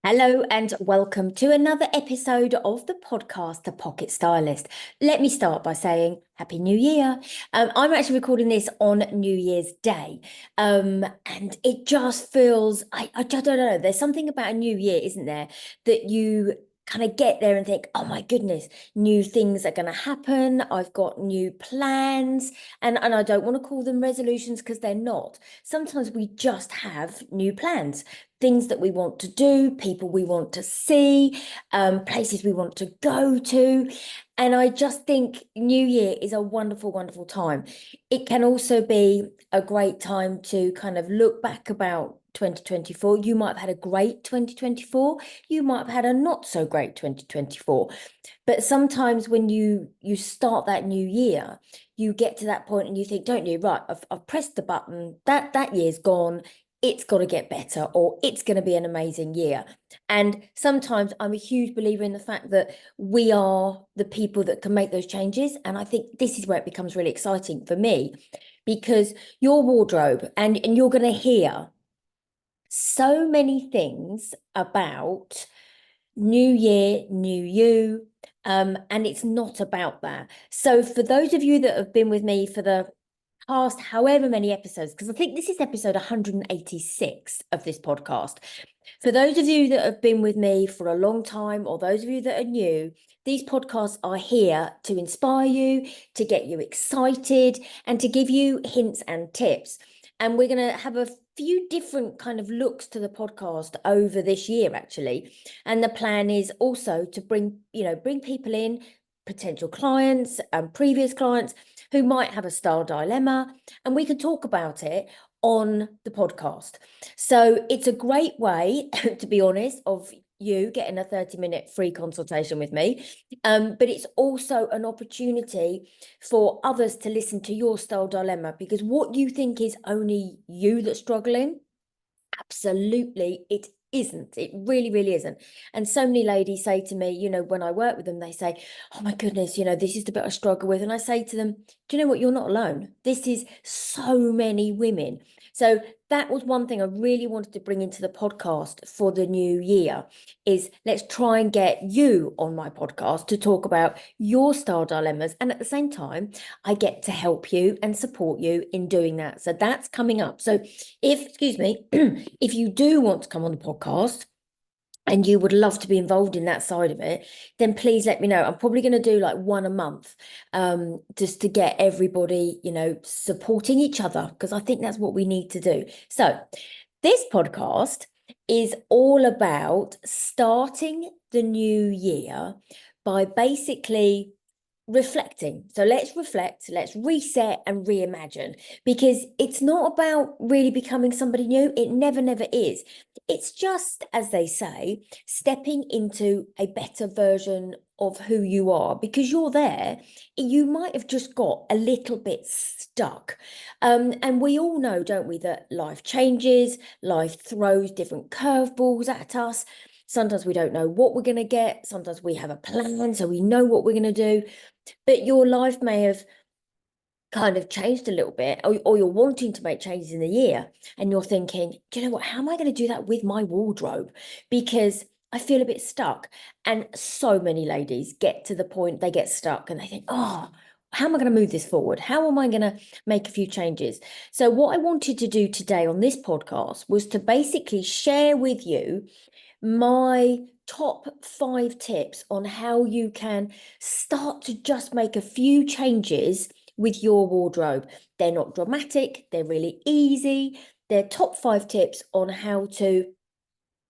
Hello and welcome to another episode of the podcast, The Pocket Stylist. Let me start by saying Happy New Year. I'm actually recording this on New Year's Day. And it just feels, I don't know, there's something about a new year, isn't there, that you kind of get there and think, oh my goodness, new things are going to happen. I've got new plans. And I don't want to call them resolutions because they're not. Sometimes we just have new plans, things that we want to do, people we want to see, places we want to go to. And I just think New Year is a wonderful, wonderful time. It can also be a great time to kind of look back about 2024. You might have had a great 2024. You might have had a not so great 2024. But sometimes when you start that new year, you get to that point and you think, don't you, right, I've pressed the button, that year's gone, it's got to get better, or it's going to be an amazing year. And sometimes I'm a huge believer in the fact that we are the people that can make those changes. And I think this is where it becomes really exciting for me, because your wardrobe, and you're going to hear so many things about new year, new you. And it's not about that. So for those of you that have been with me for the past however many episodes, because I think this is episode 186 of this podcast. For those of you that have been with me for a long time, or those of you that are new, these podcasts are here to inspire you, to get you excited, and to give you hints and tips. And we're going to have a few different kind of looks to the podcast over this year, actually. And the plan is also to bring people in, potential clients and previous clients who might have a style dilemma, and we can talk about it on the podcast. So it's a great way, to be honest, of you getting a 30-minute free consultation with me. But it's also an opportunity for others to listen to your style dilemma, because what you think is only you that's struggling, absolutely, it isn't. It really, really isn't. And so many ladies say to me, when I work with them, they say, oh my goodness, this is the bit I struggle with. And I say to them, do you know what? You're not alone. This is so many women. So that was one thing I really wanted to bring into the podcast for the new year, is let's try and get you on my podcast to talk about your style dilemmas. And at the same time, I get to help you and support you in doing that. So that's coming up. So excuse me, if you do want to come on the podcast and you would love to be involved in that side of it, then please let me know. I'm probably going to do like one a month, just to get everybody, supporting each other, because I think that's what we need to do. So this podcast is all about starting the new year by basically reflecting. So let's reflect, let's reset and reimagine, because it's not about really becoming somebody new. It never, never is. It's just, as they say, stepping into a better version of who you are, because you're there. You might have just got a little bit stuck. And we all know, don't we, that life changes, life throws different curveballs at us. Sometimes we don't know what we're going to get. Sometimes we have a plan, so we know what we're going to do. But your life may have kind of changed a little bit, or you're wanting to make changes in the year, and you're thinking, do you know what, how am I going to do that with my wardrobe? Because I feel a bit stuck. And so many ladies get to the point they get stuck and they think, oh, how am I going to move this forward? How am I going to make a few changes? So what I wanted to do today on this podcast was to basically share with you my top 5 tips on how you can start to just make a few changes with your wardrobe. They're not dramatic, they're really easy. They're top 5 tips on how to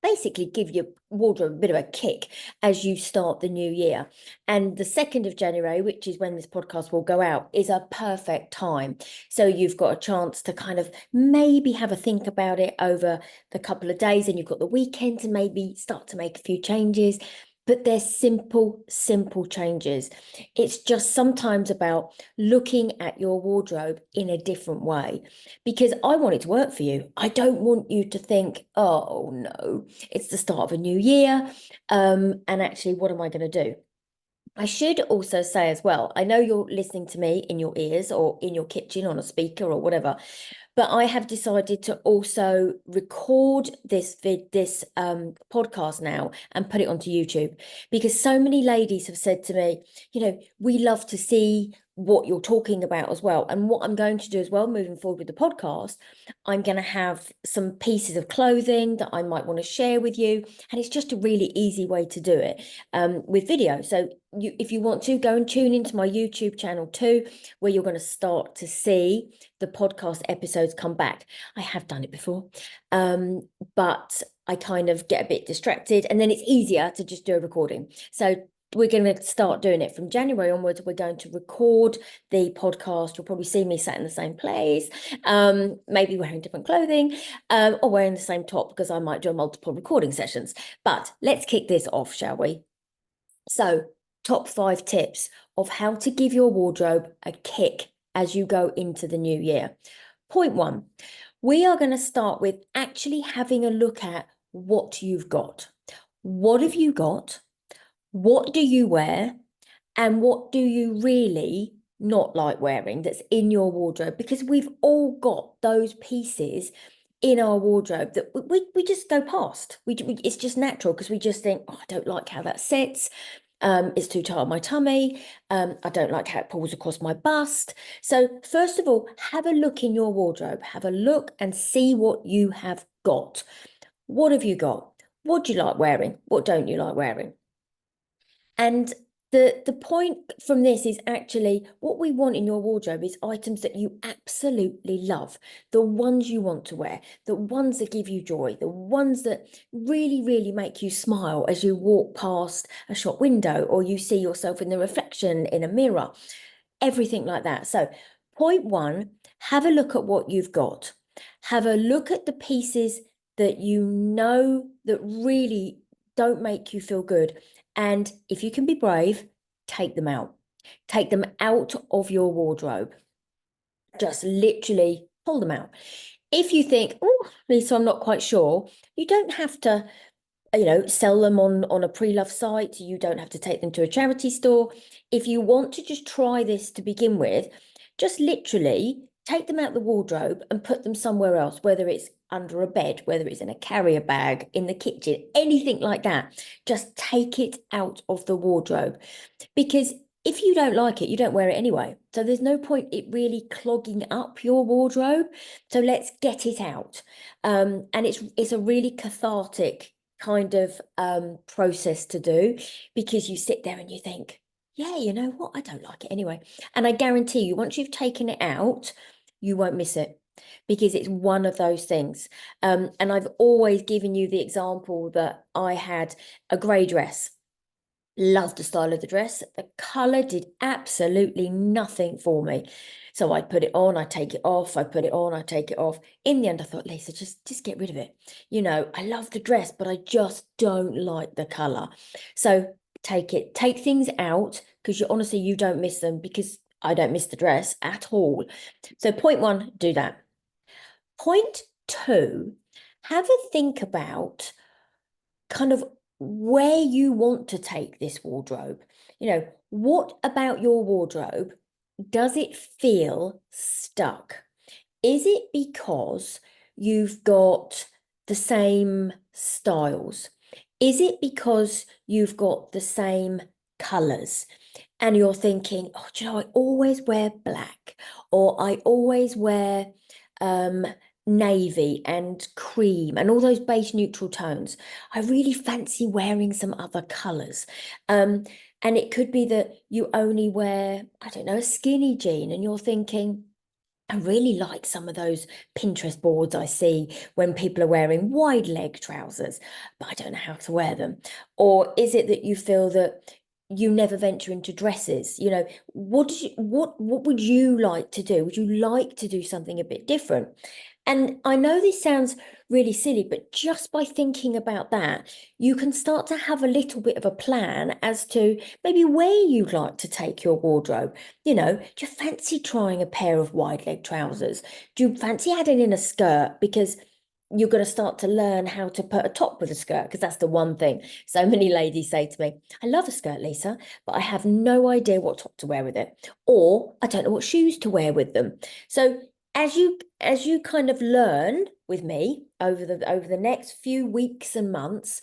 basically give your wardrobe a bit of a kick as you start the new year. And the 2nd of January, which is when this podcast will go out, is a perfect time. So you've got a chance to kind of maybe have a think about it over the couple of days, and you've got the weekend to maybe start to make a few changes. But they're simple, simple changes. It's just sometimes about looking at your wardrobe in a different way, because I want it to work for you. I don't want you to think, oh no, it's the start of a new year. And actually, what am I going to do? I should also say as well, I know you're listening to me in your ears or in your kitchen on a speaker or whatever, but I have decided to also record this podcast now and put it onto YouTube, because so many ladies have said to me, we love to see what you're talking about as well. And what I'm going to do as well, moving forward with the podcast, I'm going to have some pieces of clothing that I might want to share with you. And it's just a really easy way to do it with video. So if you want to, go and tune into my YouTube channel too, where you're going to start to see the podcast episodes come back. I have done it before, but I kind of get a bit distracted, and then it's easier to just do a recording. So we're going to start doing it from January onwards. We're going to record the podcast. You'll probably see me sat in the same place, maybe wearing different clothing, or wearing the same top, because I might do multiple recording sessions. But let's kick this off, shall we? So, top 5 tips of how to give your wardrobe a kick as you go into the new year. Point 1, we are going to start with actually having a look at what you've got. What have you got? What do you wear? And what do you really not like wearing that's in your wardrobe? Because we've all got those pieces in our wardrobe that we just go past. It's just natural, because we just think, oh, I don't like how that sits. It's too tight on my tummy. I don't like how it pulls across my bust. So first of all, have a look in your wardrobe. Have a look and see what you have got. What have you got? What do you like wearing? What don't you like wearing? And the point from this is actually what we want in your wardrobe is items that you absolutely love, the ones you want to wear, the ones that give you joy, the ones that really, really make you smile as you walk past a shop window or you see yourself in the reflection in a mirror, everything like that. So, point 1, have a look at what you've got. Have a look at the pieces that you know that really don't make you feel good. And if you can be brave, take them out. Take them out of your wardrobe. Just literally pull them out. If you think, oh, Lisa, I'm not quite sure, you don't have to, sell them on a pre-love site. You don't have to take them to a charity store. If you want to just try this to begin with, just literally take them out the wardrobe and put them somewhere else, whether it's under a bed, whether it's in a carrier bag, in the kitchen, anything like that. Just take it out of the wardrobe, because if you don't like it, you don't wear it anyway. So there's no point it really clogging up your wardrobe. So let's get it out. And it's a really cathartic kind of process to do, because you sit there and you think, yeah, you know what? I don't like it anyway. And I guarantee you, once you've taken it out, you won't miss it, because it's one of those things. And I've always given you the example that I had a grey dress. Loved the style of the dress. The colour did absolutely nothing for me. So I'd put it on, I'd take it off, I'd put it on, I'd take it off. In the end, I thought, Lisa, just get rid of it. I love the dress, but I just don't like the colour. So take things out, because honestly, you don't miss them, because I don't miss the dress at all. So point 1, do that. Point 2, have a think about kind of where you want to take this wardrobe. What about your wardrobe? Does it feel stuck? Is it because you've got the same styles? Is it because you've got the same colors? And you're thinking, oh, do you know, I always wear black, or I always wear navy and cream and all those beige neutral tones. I really fancy wearing some other colors. And it could be that you only wear, I don't know, a skinny jean, and you're thinking, I really like some of those Pinterest boards I see when people are wearing wide leg trousers, but I don't know how to wear them. Or is it that you feel that you never venture into dresses? What would you like to do? Would you like to do something a bit different? And I know this sounds really silly, but just by thinking about that, you can start to have a little bit of a plan as to maybe where you'd like to take your wardrobe. Do you fancy trying a pair of wide leg trousers? Do you fancy adding in a skirt? Because you're going to start to learn how to put a top with a skirt, because that's the one thing so many ladies say to me, I love a skirt, Lisa, but I have no idea what top to wear with it, or I don't know what shoes to wear with them. So as you kind of learn with me over the next few weeks and months,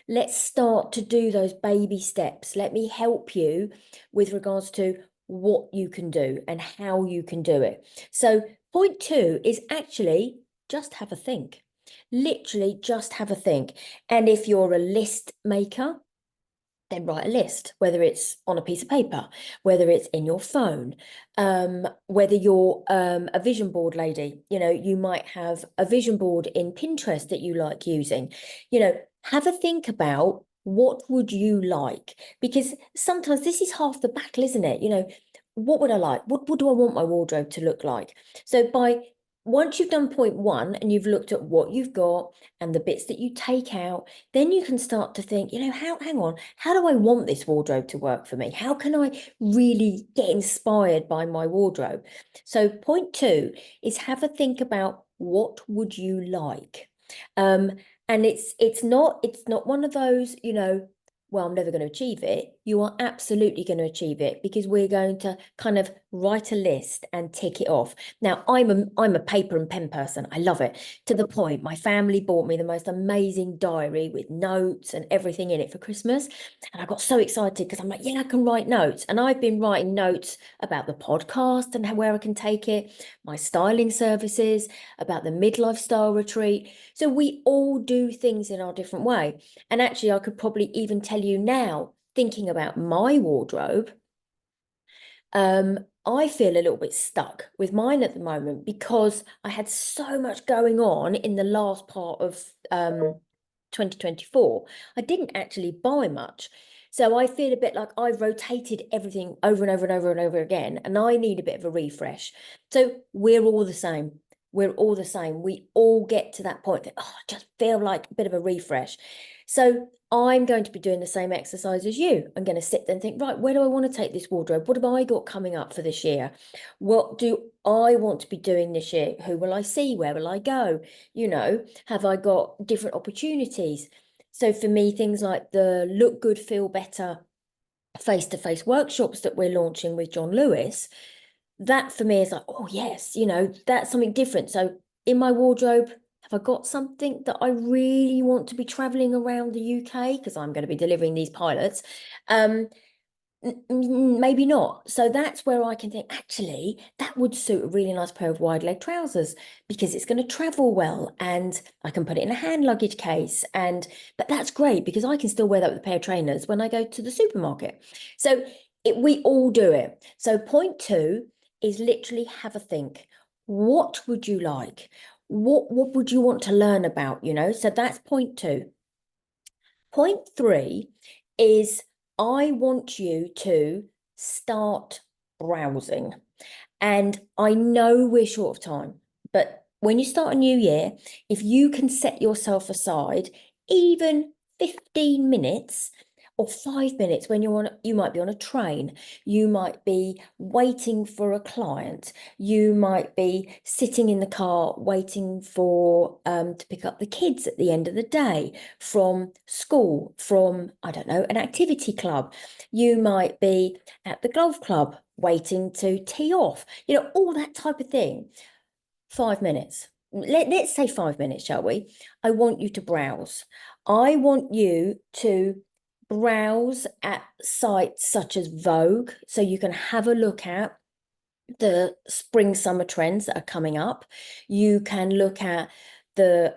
let's start to do those baby steps. Let me help you with regards to what you can do and how you can do it. So point 2 is actually just have a think. Literally just have a think. And if you're a list maker, then write a list, whether it's on a piece of paper, whether it's in your phone, whether you're a vision board lady, you might have a vision board in Pinterest that you like using. Have a think about what would you like, because sometimes this is half the battle, isn't it? What would I like? What do I want my wardrobe to look like? So once you've done point 1 and you've looked at what you've got and the bits that you take out, then you can start to think, hang on, how do I want this wardrobe to work for me? How can I really get inspired by my wardrobe? So point 2 is have a think about what would you like? And it's not one of those, well, I'm never going to achieve it. You are absolutely going to achieve it, because we're going to kind of write a list and tick it off. Now, I'm a paper and pen person. I love it to the point my family bought me the most amazing diary with notes and everything in it for Christmas. And I got so excited because I'm like, yeah, I can write notes. And I've been writing notes about the podcast and where I can take it, my styling services, about the midlife style retreat. So we all do things in our different way. And actually, I could probably even tell you now, thinking about my wardrobe, I feel a little bit stuck with mine at the moment, because I had so much going on in the last part of 2024. I didn't actually buy much. So I feel a bit like I've rotated everything over and over and over and over again, and I need a bit of a refresh. So we're all the same. We're all the same. We all get to that point that, I just feel like a bit of a refresh. So I'm going to be doing the same exercise as you. I'm going to sit there and think, right, where do I want to take this wardrobe? What have I got coming up for this year? What do I want to be doing this year? Who will I see? Where will I go? Have I got different opportunities? So for me, things like the Look Good, Feel Better face-to-face workshops that we're launching with John Lewis, that for me is like, oh yes, that's something different. So in my wardrobe, have I got something that I really want to be traveling around the UK, because I'm going to be delivering these pilots? Maybe not. So that's where I can think, actually, that would suit a really nice pair of wide leg trousers, because it's going to travel well, and I can put it in a hand luggage case. But that's great, because I can still wear that with a pair of trainers when I go to the supermarket. So we all do it. So point 2 is literally have a think. What would you like? What would you want to learn about? So that's point 2. Point 3 is I want you to start browsing. And I know we're short of time, but when you start a new year, if you can set yourself aside even 15 minutes or 5 minutes when you might be on a train, you might be waiting for a client, you might be sitting in the car waiting for to pick up the kids at the end of the day from school, from, I don't know, an activity club. You might be at the golf club waiting to tee off, all that type of thing. 5 minutes. Let's say 5 minutes, shall we? I want you to browse. I want you to browse at sites such as Vogue, so you can have a look at the spring summer trends that are coming up. You can look at the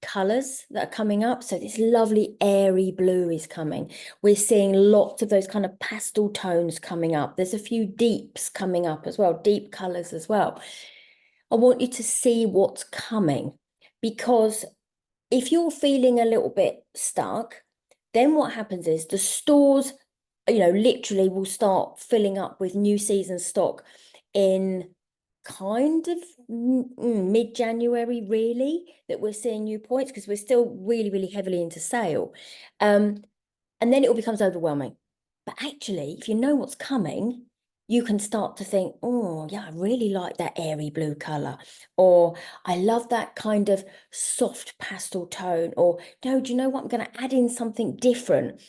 colors that are coming up. So this lovely airy blue is coming. We're seeing lots of those kind of pastel tones coming up. There's a few deeps coming up as well, deep colors as well. I want you to see what's coming, because if you're feeling a little bit stuck, then what happens is the stores, literally will start filling up with new season stock in kind of mid-January, really, that we're seeing new points, because we're still really, really heavily into sale. And then it all becomes overwhelming. But actually, if you know what's coming, you can start to think, oh, yeah, I really like that airy blue color, or I love that kind of soft pastel tone, or no, do you know what? I'm going to add in something different.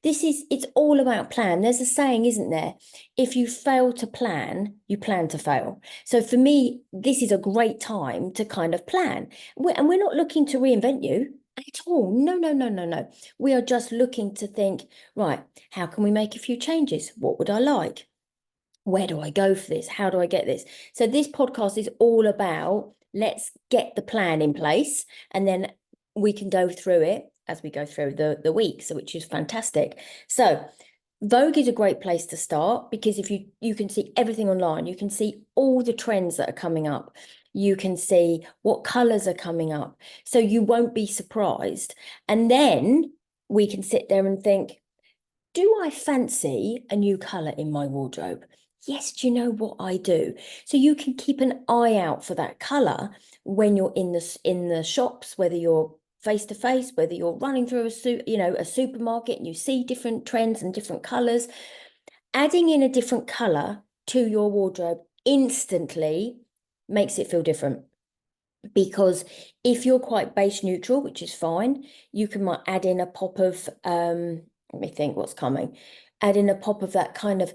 It's all about plan. There's a saying, isn't there? If you fail to plan, you plan to fail. So for me, this is a great time to kind of plan. And we're not looking to reinvent you at all. No, no, no, no, no. We are just looking to think, right, how can we make a few changes? What would I like? Where do I go for this? How do I get this? So this podcast is all about let's get the plan in place, and then we can go through it as we go through the week, so which is fantastic. So Vogue is a great place to start, because if you can see everything online, you can see all the trends that are coming up. You can see what colors are coming up. So you won't be surprised. And then we can sit there and think, do I fancy a new color in my wardrobe? Yes, do you know what I do? So you can keep an eye out for that color when you're in the shops, whether you're face to face, whether you're running through a supermarket and you see different trends and different colors. Adding in a different color to your wardrobe instantly makes it feel different. Because if you're quite base neutral, which is fine, you can might add in a pop of let me think what's coming. Add in a pop of that kind of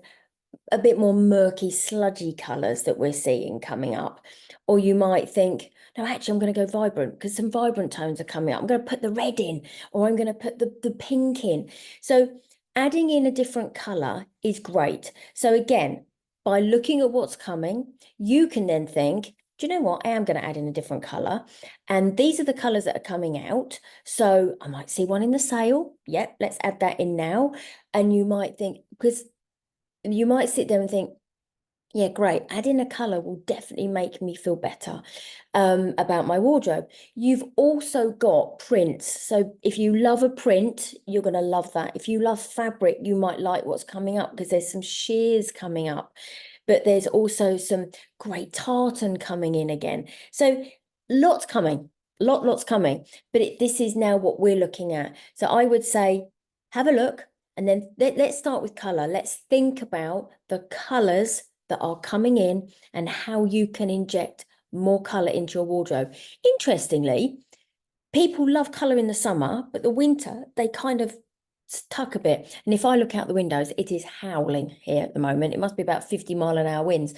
a bit more murky, sludgy colours that we're seeing coming up. Or you might think, no, actually, I'm going to go vibrant because some vibrant tones are coming up. I'm going to put the red in, or I'm going to put the pink in. So adding in a different colour is great. So again, by looking at what's coming, you can then think, do you know what? I am going to add in a different colour. And these are the colours that are coming out. So I might see one in the sale. Yep, let's add that in now. And you might think, because you might sit there and think, yeah, great. Adding a color will definitely make me feel better about my wardrobe. You've also got prints. So if you love a print, you're going to love that. If you love fabric, you might like what's coming up, because there's some sheers coming up, but there's also some great tartan coming in again. So lots coming, lots coming. But this is now what we're looking at. So I would say, have a look. And then let's start with color. Let's think about the colors that are coming in and how you can inject more color into your wardrobe. Interestingly, people love color in the summer, but the winter, they kind of tuck a bit. And if I look out the windows, it is howling here at the moment. It must be about 50-mile-an-hour winds.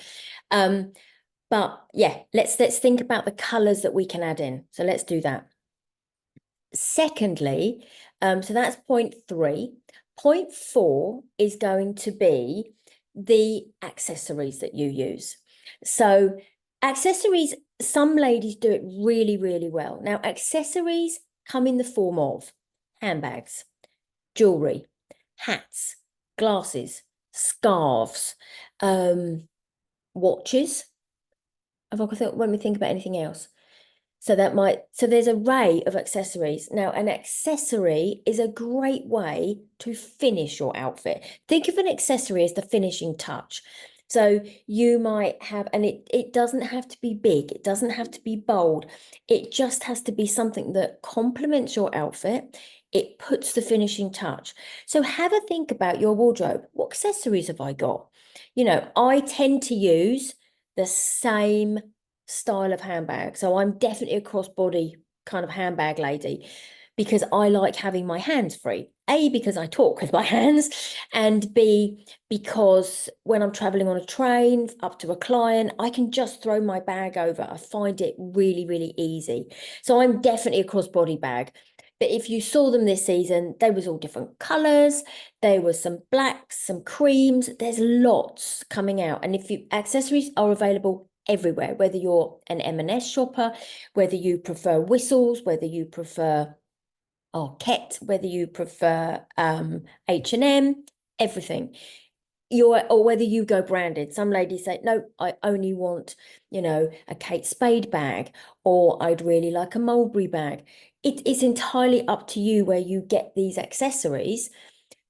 But yeah, let's think about the colors that we can add in. So let's do that. Secondly, so that's point 3. Point 4 is going to be the accessories that you use. So accessories, some ladies do it really, really well. Now, accessories come in the form of handbags, jewelry, hats, glasses, scarves, watches. When we think about anything else. So there's an array of accessories. Now, an accessory is a great way to finish your outfit. Think of an accessory as the finishing touch. So you might have, and it doesn't have to be big, it doesn't have to be bold. It just has to be something that complements your outfit. It puts the finishing touch. So have a think about your wardrobe. What accessories have I got? I tend to use the same style of handbag. So I'm definitely a crossbody kind of handbag lady, because I like having my hands free. A, because I talk with my hands, and B, because when I'm traveling on a train up to a client, I can just throw my bag over. I find it really, really easy. So I'm definitely a crossbody bag. But if you saw them this season, they was all different colors. There was some blacks, some creams. There's lots coming out. And if accessories are available everywhere, whether you're an M&S shopper, whether you prefer whistles, whether you prefer Arquette, whether you prefer H&M, everything. Or whether you go branded. Some ladies say, no, I only want, a Kate Spade bag, or I'd really like a Mulberry bag. It's entirely up to you where you get these accessories,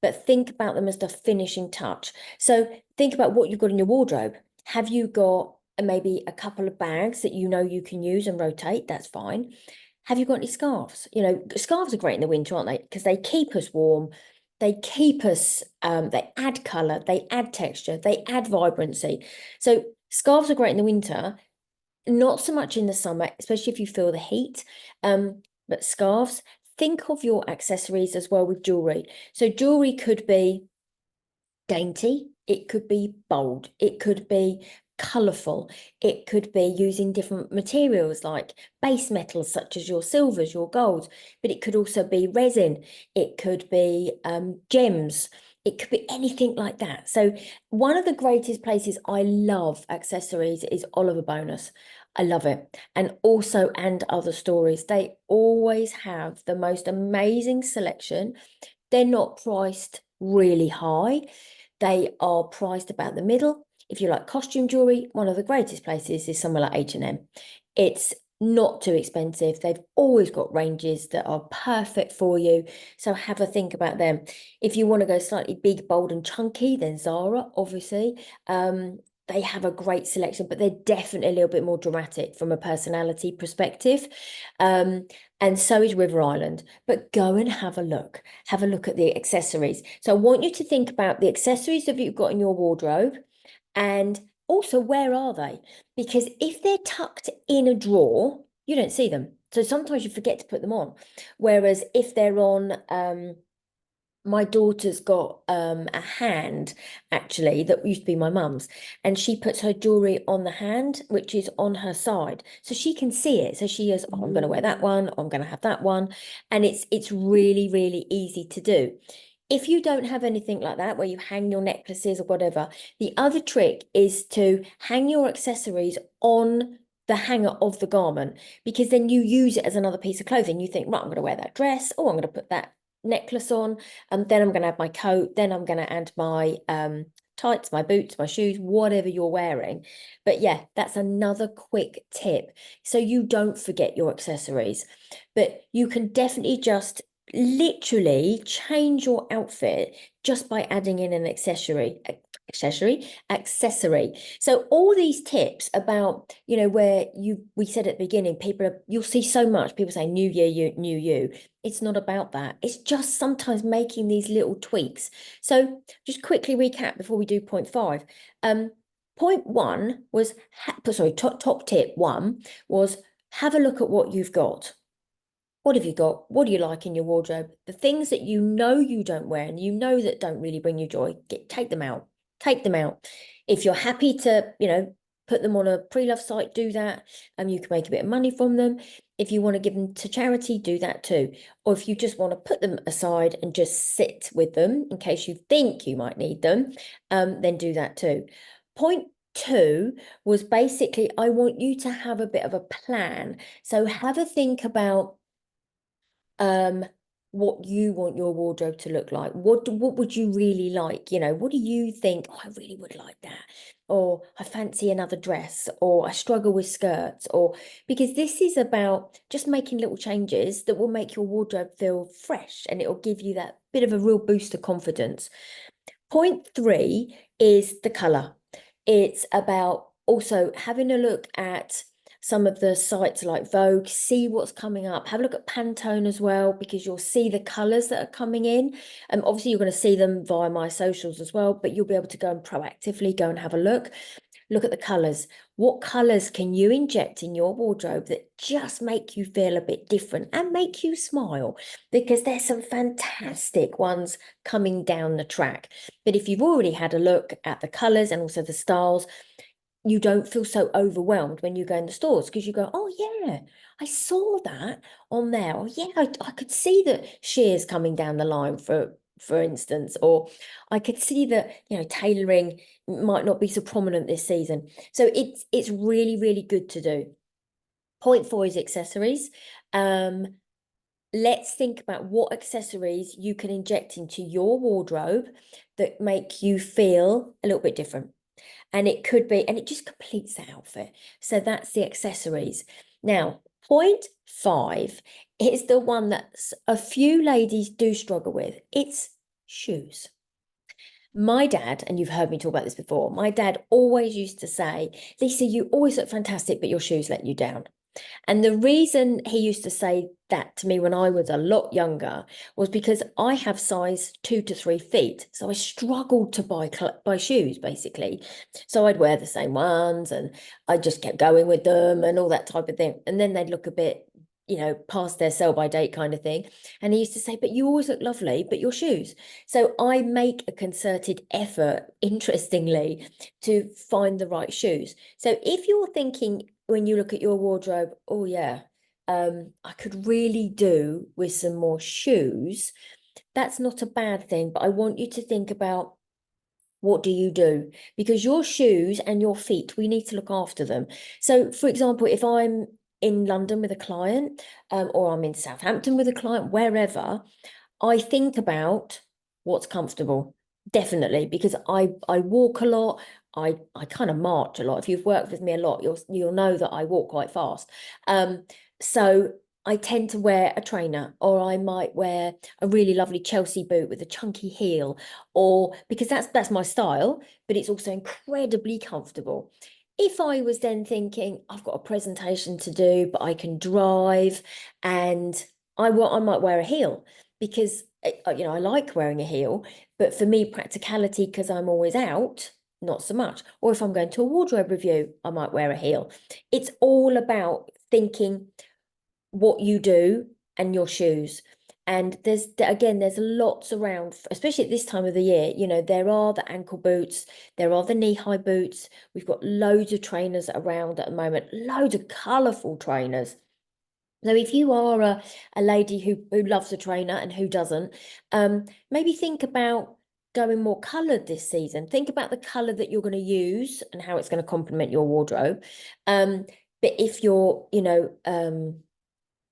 but think about them as the finishing touch. So think about what you've got in your wardrobe. Have you got maybe a couple of bags that you know you can use and rotate? That's fine. Have you got any scarves? Scarves are great in the winter, aren't they? Because they keep us warm. They keep us, they add color, they add texture, they add vibrancy. So scarves are great in the winter, not so much in the summer, especially if you feel the heat. But scarves, think of your accessories as well with jewelry. So jewelry could be dainty, it could be bold, it could be colourful, it could be using different materials like base metals such as your silvers, your golds, but it could also be resin, it could be gems, it could be anything like that. So one of the greatest places I love accessories is Oliver Bonus. I love it. And also And Other Stories. They always have the most amazing selection. They're not priced really high. They are priced about the middle. If you like costume jewelry, one of the greatest places is somewhere like H&M. It's not too expensive. They've always got ranges that are perfect for you. So have a think about them. If you want to go slightly big, bold, and chunky, then Zara, obviously. They have a great selection, but they're definitely a little bit more dramatic from a personality perspective. And so is River Island. But go and have a look. Have a look at the accessories. So I want you to think about the accessories that you've got in your wardrobe and also where are they? Because if they're tucked in a drawer, you don't see them. So sometimes you forget to put them on. Whereas if they're on, my daughter's got a hand actually that used to be my mum's, and she puts her jewelry on the hand, which is on her side, so she can see it. So she goes, "Oh, I'm going to wear that one. I'm going to have that one," and it's really really easy to do. If you don't have anything like that where you hang your necklaces or whatever, the other trick is to hang your accessories on the hanger of the garment, because then you use it as another piece of clothing. You think, right, I'm going to wear that dress. Oh, I'm going to put that necklace on, and then I'm going to have my coat, then I'm going to add my tights, my boots, my shoes, whatever you're wearing. But yeah, that's another quick tip, so you don't forget your accessories. But you can definitely just literally change your outfit just by adding in an accessory. So all these tips about, where we said at the beginning, you'll see so much people say new year, new you. It's not about that. It's just sometimes making these little tweaks. So just quickly recap before we do point 5. Point 1 was, top tip 1 was have a look at what you've got. What have you got? What do you like in your wardrobe? The things that you know you don't wear and you know that don't really bring you joy, take them out. Take them out. If you're happy to, put them on a pre-love site, do that. You can make a bit of money from them. If you want to give them to charity, do that too. Or if you just want to put them aside and just sit with them in case you think you might need them, then do that too. Point 2 was basically, I want you to have a bit of a plan. So have a think about what you want your wardrobe to look like. What would you really like? What do you think? Oh, I really would like that. Or I fancy another dress, or I struggle with skirts, or because this is about just making little changes that will make your wardrobe feel fresh, and it'll give you that bit of a real boost of confidence. Point 3 is the color. It's about also having a look at some of the sites like Vogue, see what's coming up. Have a look at Pantone as well, because you'll see the colors that are coming in. Obviously, you're going to see them via my socials as well, but you'll be able to go and proactively go and have a look. Look at the colors. What colors can you inject in your wardrobe that just make you feel a bit different and make you smile? Because there's some fantastic ones coming down the track. But if you've already had a look at the colors and also the styles, you don't feel so overwhelmed when you go in the stores, because you go, oh yeah, I saw that on there. Oh yeah, I could see that shears coming down the line, for instance, or I could see that, tailoring might not be so prominent this season. So it's really, really good to do. Point 4 is accessories. Let's think about what accessories you can inject into your wardrobe that make you feel a little bit different. And it could be, and it just completes the outfit. So that's the accessories. Now, point 5 is the one that a few ladies do struggle with. It's shoes. My dad, and you've heard me talk about this before, my dad always used to say, Lisa, you always look fantastic, but your shoes let you down. And the reason he used to say that to me when I was a lot younger was because I have size 2 to 3 feet. So I struggled to buy shoes, basically. So I'd wear the same ones and I just kept going with them and all that type of thing. And then they'd look a bit, past their sell by date kind of thing. And he used to say, but you always look lovely, but your shoes. So I make a concerted effort, interestingly, to find the right shoes. So if you're thinking when you look at your wardrobe, oh yeah, I could really do with some more shoes, that's not a bad thing. But I want you to think about, what do you do? Because your shoes and your feet, we need to look after them. So, for example, if I'm in London with a client, or I'm in Southampton with a client, wherever, I think about what's comfortable, definitely, because I walk a lot. I kind of march a lot. If you've worked with me a lot, you'll know that I walk quite fast. So I tend to wear a trainer, or I might wear a really lovely Chelsea boot with a chunky heel, or because that's my style, but it's also incredibly comfortable. If I was then thinking, I've got a presentation to do, but I can drive, and I might wear a heel because I like wearing a heel, but for me, practicality, because I'm always out, not so much. Or if I'm going to a wardrobe review, I might wear a heel. It's all about thinking what you do and your shoes. And there's lots around, especially at this time of the year. There are the ankle boots, there are the knee-high boots. We've got loads of trainers around at the moment, loads of colourful trainers. So if you are a lady who loves a trainer and who doesn't, maybe think about going more coloured this season. Think about the colour that you're going to use and how it's going to complement your wardrobe. But if you're,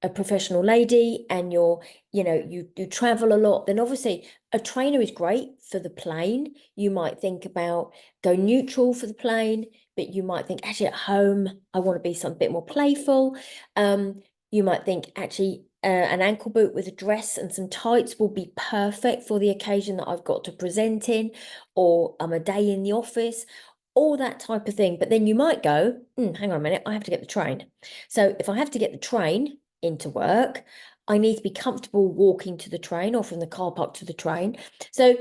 a professional lady and you travel a lot, then obviously a trainer is great for the plane. You might think about go neutral for the plane, but you might think actually at home I want to be some bit more playful. You might think actually an ankle boot with a dress and some tights will be perfect for the occasion that I've got to present in, or I'm a day in the office, all that type of thing. But then you might go, hang on a minute, I have to get the train. So if I have to get the train into work, I need to be comfortable walking to the train or from the car park to the train. So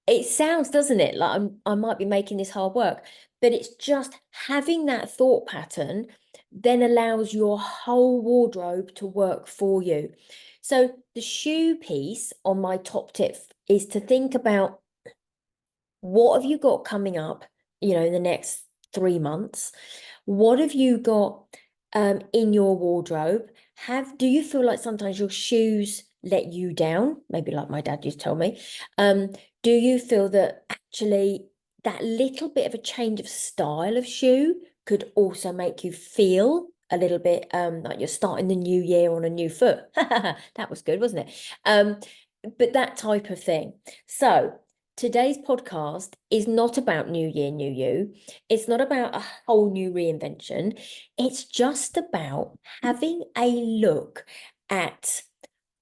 it sounds, doesn't it, like I might be making this hard work, but it's just having that thought pattern then allows your whole wardrobe to work for you. So the shoe piece on my top tip is to think about, what have you got coming up, in the next 3 months? What have you got in your wardrobe? Do you feel like sometimes your shoes let you down? Maybe like my dad used to tell me. Do you feel that actually that little bit of a change of style of shoe could also make you feel a little bit like you're starting the new year on a new foot? That was good, wasn't it? But that type of thing. So today's podcast is not about New Year, New You. It's not about a whole new reinvention. It's just about having a look at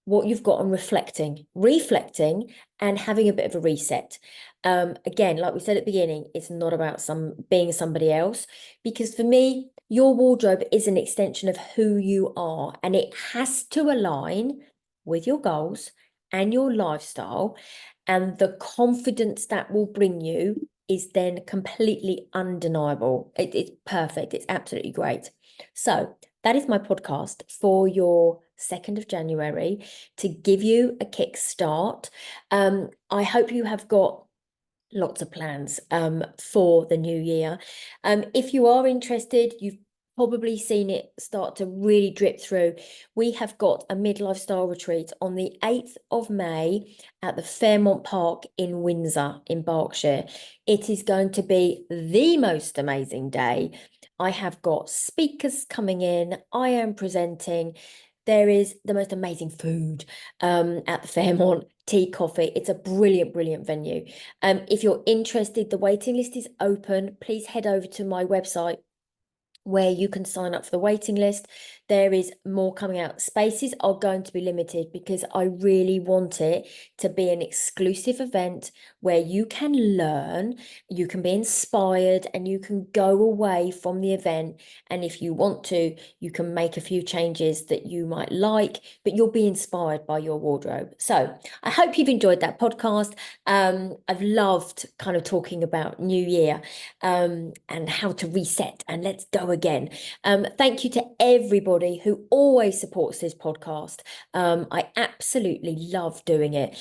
what you've got and reflecting and having a bit of a reset. Again, like we said at the beginning, it's not about being somebody else, because for me, your wardrobe is an extension of who you are, and it has to align with your goals and your lifestyle, and the confidence that will bring you is then completely undeniable. It's perfect. It's absolutely great. So that is my podcast for your 2nd of January, to give you a kickstart. I hope you have got lots of plans for the new year. If you are interested, you've probably seen it start to really drip through. We have got a midlife style retreat on the 8th of May at the Fairmont Park in Windsor in Berkshire. It is going to be the most amazing day. I have got speakers coming in. I am presenting. There is the most amazing food at the Fairmont, tea, coffee. It's a brilliant, brilliant venue. If you're interested, the waiting list is open. Please head over to my website, where you can sign up for the waiting list. There is more coming out. Spaces are going to be limited because I really want it to be an exclusive event where you can learn, you can be inspired, and you can go away from the event. And if you want to, you can make a few changes that you might like, but you'll be inspired by your wardrobe. So I hope you've enjoyed that podcast. I've loved kind of talking about New Year and how to reset and let's go again. Thank you to everybody who always supports this podcast. I absolutely love doing it.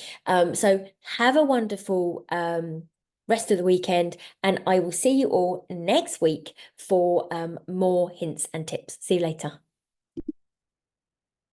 So have a wonderful rest of the weekend, and I will see you all next week for more hints and tips. See you later.